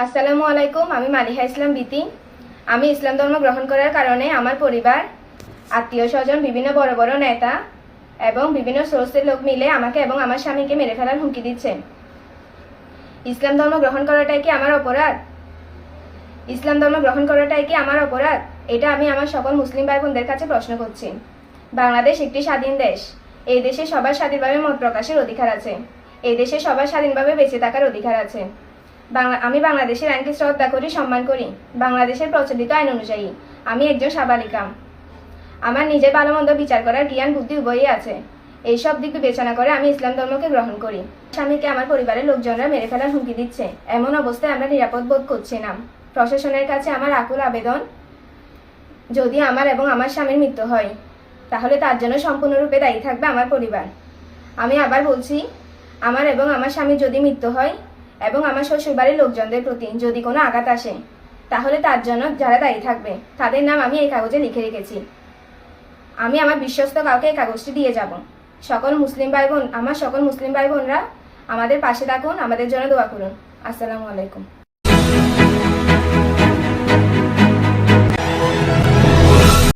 আসসালামু আলাইকুম। আমি মালিহা ইসলাম বিতি। আমি ইসলাম ধর্ম গ্রহণ করার কারণে আমার পরিবার, আত্মীয় স্বজন, বিভিন্ন বড় বড় নেতা এবং বিভিন্ন সোর্সের লোক মিলে আমাকে এবং আমার স্বামীকে মেরে ফেলার হুমকি দিচ্ছে। ইসলাম ধর্ম গ্রহণ করাটাই কি আমার অপরাধ? ইসলাম ধর্ম গ্রহণ করাটাই কি আমার অপরাধ? এটা আমি আমার সকল মুসলিম ভাই বোনদের কাছে প্রশ্ন করছি। বাংলাদেশ একটি স্বাধীন দেশ। এই দেশে সবার স্বাধীনভাবে মত প্রকাশের অধিকার আছে। এই দেশে সবার স্বাধীনভাবে বেঁচে থাকার অধিকার আছে। আমি বাংলাদেশের আইনকে শ্রদ্ধা করি, সম্মান করি। বাংলাদেশের প্রচলিত আইন অনুযায়ী আমি একজন সাবালিকা। আমার নিজের ভালো মন্দ বিচার করার জ্ঞান বুদ্ধি উভয়ই আছে। এইসব দিক বিবেচনা করে আমি ইসলাম ধর্মকে গ্রহণ করি। স্বামীকে আমার পরিবারের লোকজনরা মেরে ফেলার হুমকি দিচ্ছে। এমন অবস্থায় আমরা নিরাপদ বোধ করছি না। প্রশাসনের কাছে আমার আকুল আবেদন, যদি আমার এবং আমার স্বামীর মৃত্যু হয় তাহলে তার জন্য সম্পূর্ণরূপে দায়ী থাকবে আমার পরিবার। আমি আবার বলছি, আমার এবং আমার স্বামীর যদি মৃত্যু হয় এবং আমার শ্বশুরবাড়ির লোকজনদের প্রতি যদি কোনো আঘাত আসে তাহলে তার জন্য যারা দায়ী থাকবে তাদের নাম আমি এই কাগজে লিখে রেখেছি। আমি আমার বিশ্বস্ত কাউকে এই কাগজটি দিয়ে যাব। সকল মুসলিম ভাই বোনরা আমাদের পাশে থাকুন, আমাদের জন্য দোয়া করুন। আসসালামু আলাইকুম।